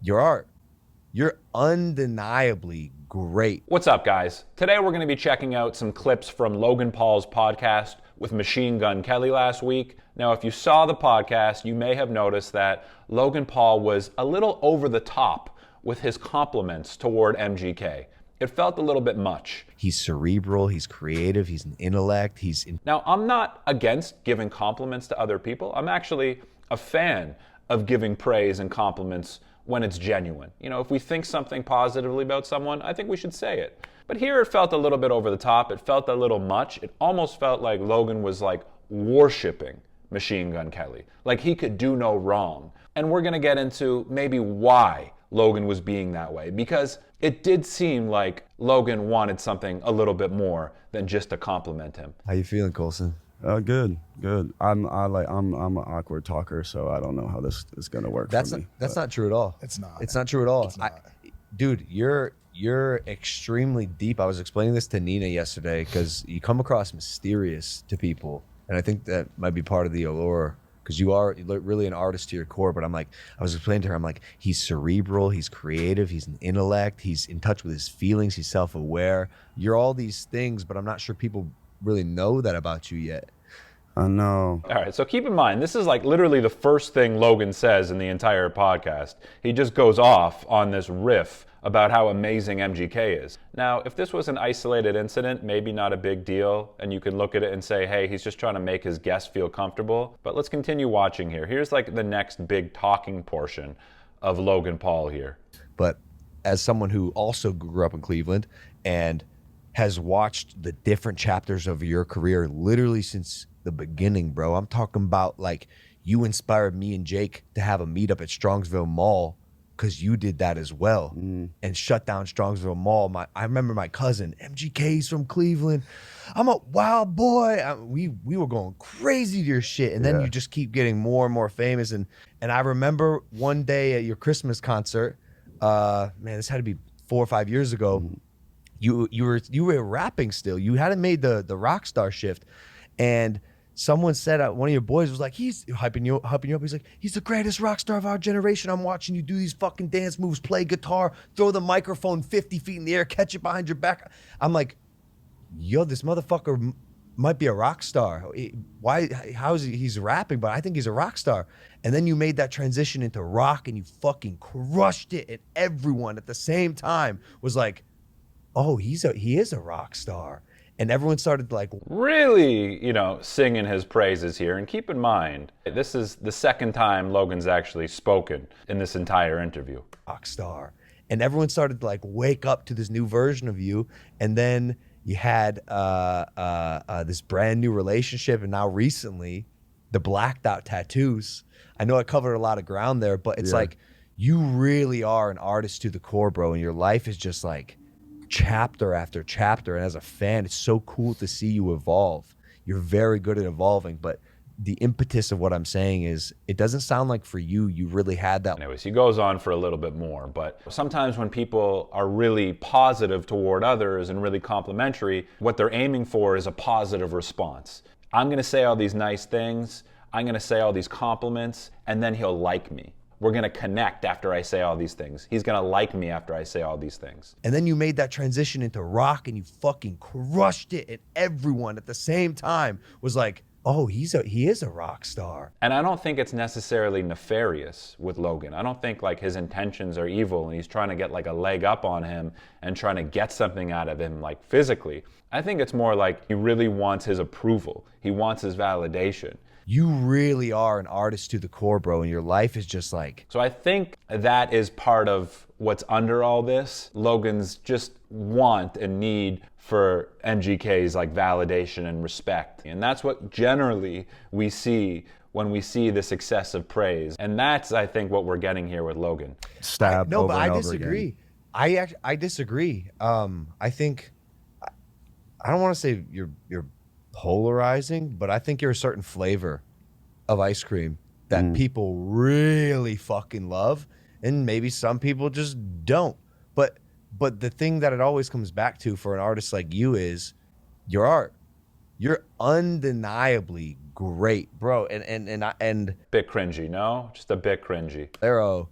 Your art. You're undeniably great. What's up, guys? Today we're going to be checking out some clips from Logan Paul's podcast with Machine Gun Kelly last week. Now, if you saw the podcast, you may have noticed that Logan Paul was a little over the top with his compliments toward MGK. It felt a little bit much. He's cerebral, he's creative, he's an intellect, Now, I'm not against giving compliments to other people. I'm actually a fan of giving praise and compliments when it's genuine. You know, if we think something positively about someone, I think we should say it. But here it felt a little bit over the top. It felt a little much. It almost felt like Logan was like worshiping Machine Gun Kelly. Like he could do no wrong. And we're going to get into maybe why Logan was being that way, because it did seem like Logan wanted something a little bit more than just to compliment him. How you feeling, Colson? Good. I'm an awkward talker, so I don't know how this is gonna work. That's for me, that's not true at all. It's not. It's not true at all. It's not. Dude, you're extremely deep. I was explaining this to Nina yesterday because you come across mysterious to people, and I think that might be part of the allure. Because you are really an artist to your core, but I was explaining to her, I'm like, he's cerebral, he's creative, he's an intellect, he's in touch with his feelings, he's self-aware. You're all these things, but I'm not sure people really know that about you yet. I know. All right, so keep in mind, this is like literally the first thing Logan says in the entire podcast. He just goes off on this riff about how amazing MGK is. Now, if this was an isolated incident, maybe not a big deal, and you can look at it and say, hey, he's just trying to make his guests feel comfortable. But let's continue watching here. Here's like the next big talking portion of Logan Paul here. But as someone who also grew up in Cleveland and has watched the different chapters of your career literally since the beginning, bro. I'm talking about like you inspired me and Jake to have a meetup at Strongsville Mall because you did that as well and shut down Strongsville Mall. I remember my cousin, MGK's from Cleveland. I'm a wild boy. We were going crazy to your shit. And then you just keep getting more and more famous. And I remember one day at your Christmas concert, man, this had to be 4 or 5 years ago. You were rapping still. You hadn't made the rock star shift. And someone said, one of your boys was like, he's hyping you up. He's like, he's the greatest rock star of our generation. I'm watching you do these fucking dance moves, play guitar, throw the microphone 50 feet in the air, catch it behind your back. I'm like, yo, this motherfucker might be a rock star. Why? How is he? He's rapping, but I think he's a rock star. And then you made that transition into rock and you fucking crushed it. And everyone at the same time was like, oh, he is a rock star. And everyone started like really, singing his praises here. And keep in mind, this is the second time Logan's actually spoken in this entire interview. Rock star. And everyone started to like wake up to this new version of you. And then you had this brand new relationship. And now recently, the blacked out tattoos. I know I covered a lot of ground there, but it's like you really are an artist to the core, bro. And your life is just like chapter after chapter, and as a fan, it's so cool to see you evolve. You're very good at evolving, but the impetus of what I'm saying is it doesn't sound like for you really had that. Anyways, he goes on for a little bit more, but sometimes when people are really positive toward others and really complimentary, what they're aiming for is a positive response. I'm going to say all these nice things, I'm going to say all these compliments, and then he'll like me. We're going to connect after I say all these things. He's going to like me after I say all these things. And then you made that transition into rock and you fucking crushed it. And everyone at the same time was like, oh, he is a rock star. And I don't think it's necessarily nefarious with Logan. I don't think like his intentions are evil and he's trying to get like a leg up on him and trying to get something out of him like physically. I think it's more like he really wants his approval. He wants his validation. You really are an artist to the core, bro, and your life is just like... So I think that is part of what's under all this. Logan's just want and need for MGK's like validation and respect. And that's what generally we see when we see this excessive praise. And that's, I think, what we're getting here with Logan. Stab no, over but and I over disagree. again. I disagree. I think... I don't want to say you're polarizing, but I think you're a certain flavor of ice cream that people really fucking love, and maybe some people just don't. But the thing that it always comes back to for an artist like you is your art. You're undeniably great, bro. And bit cringy, no? Just a bit cringy. Arrow,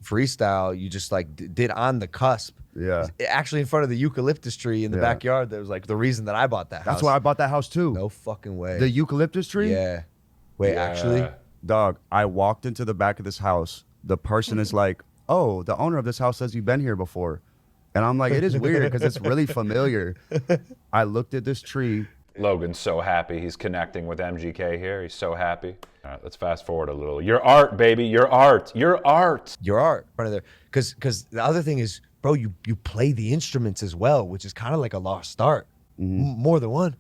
freestyle you just like did on the cusp. Yeah. Actually in front of the eucalyptus tree in the backyard. That was like the reason that I bought that house. That's why I bought that house too. No fucking way. The eucalyptus tree? Yeah. Wait, actually? Dog, I walked into the back of this house. The person is like, oh, the owner of this house says you've been here before. And I'm like, it is weird because it's really familiar. I looked at this tree. Logan's so happy he's connecting with MGK here. He's so happy. All right, let's fast forward a little. Your art, baby. Your art. Your art. Your art. Right there. Because the other thing is, bro, you play the instruments as well, which is kind of like a lost art. More than one.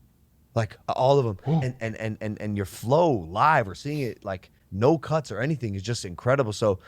Like all of them. And your flow live or seeing it like no cuts or anything is just incredible. So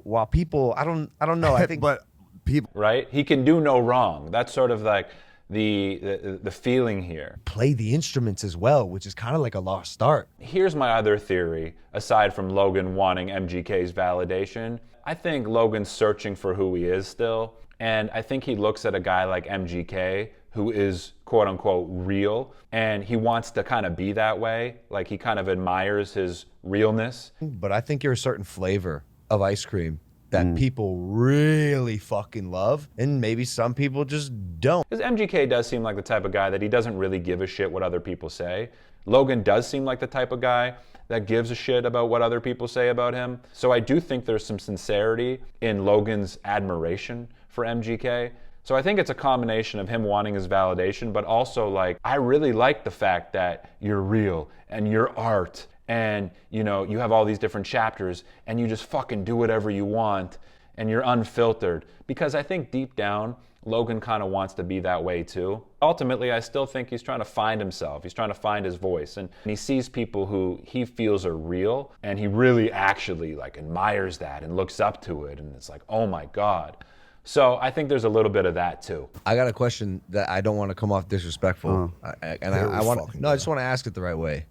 while people, I don't know, I think, but people, right? He can do no wrong. That's sort of like the feeling here. Play the instruments as well, which is kind of like a lost art. Here's my other theory, aside from Logan wanting MGK's validation. I think Logan's searching for who he is still, and I think he looks at a guy like MGK who is quote unquote real, and he wants to kind of be that way. Like he kind of admires his realness. But I think you're a certain flavor of ice cream that people really fucking love, and maybe some people just don't. Because MGK does seem like the type of guy that he doesn't really give a shit what other people say. Logan does seem like the type of guy that gives a shit about what other people say about him. So I do think there's some sincerity in Logan's admiration for MGK. So I think it's a combination of him wanting his validation, but also like, I really like the fact that you're real and you're art and you know, you have all these different chapters and you just fucking do whatever you want and you're unfiltered. Because I think deep down, Logan kind of wants to be that way too. Ultimately, I still think he's trying to find himself. He's trying to find his voice. And he sees people who he feels are real and he really actually like admires that and looks up to it. And it's like, oh my God. So I think there's a little bit of that too. I got a question that I don't want to come off disrespectful, I want I just want to ask it the right way.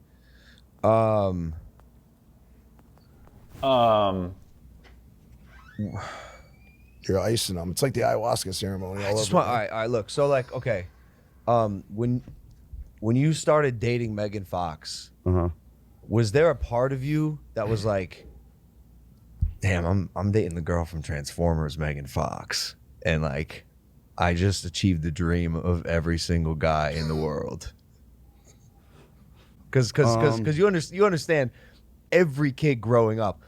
You're icing them. It's like the ayahuasca ceremony. All over. All right, look. So like, okay, when you started dating Megan Fox, was there a part of you that was like, damn, I'm dating the girl from Transformers, Megan Fox, and like, I just achieved the dream of every single guy in the world. Because you understand, every kid growing up,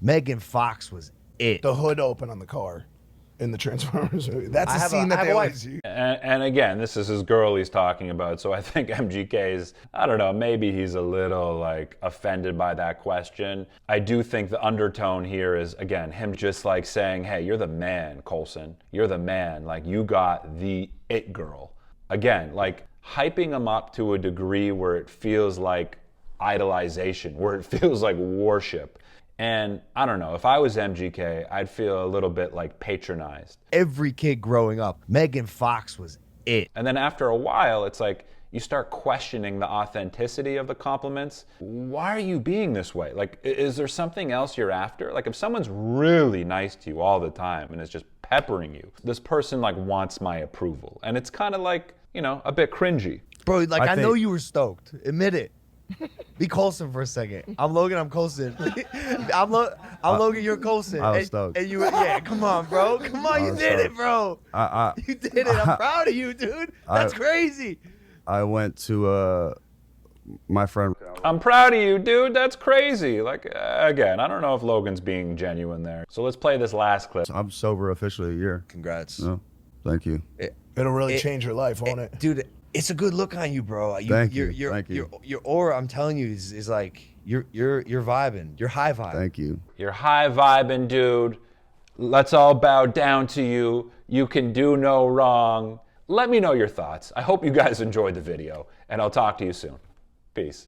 Megan Fox was it. The hood open on the car in the Transformers movie. That's a scene that they always use. And again, this is his girl he's talking about. So I think MGK's, I don't know, maybe he's a little like offended by that question. I do think the undertone here is, again, him just like saying, hey, you're the man, Coulson. You're the man. Like, you got the it girl. Again, like hyping him up to a degree where it feels like idolization, where it feels like worship. And I don't know, if I was MGK, I'd feel a little bit like patronized. Every kid growing up, Megan Fox was it. And then after a while, it's like you start questioning the authenticity of the compliments. Why are you being this way? Like, is there something else you're after? Like, if someone's really nice to you all the time and is just peppering you, this person like wants my approval. And it's kind of like, you know, a bit cringy. Bro, like I know you were stoked. Admit it. Be Coulson for a second. I'm Logan, I'm Coulson. I'm Logan, you're Coulson. I was stoked. And you, yeah, come on, bro. Come on, you did it, bro. You did it. I'm proud of you, dude. That's crazy. I went to my friend. I'm proud of you, dude. That's crazy. Like, again, I don't know if Logan's being genuine there. So let's play this last clip. I'm sober officially a year. Congrats. No, thank you. It'll really change your life, won't it? Dude, it's a good look on you, bro. Thank you. Your aura, I'm telling you, is like you're vibing. You're high vibe. Thank you. You're high vibing, dude. Let's all bow down to you. You can do no wrong. Let me know your thoughts. I hope you guys enjoyed the video, and I'll talk to you soon. Peace.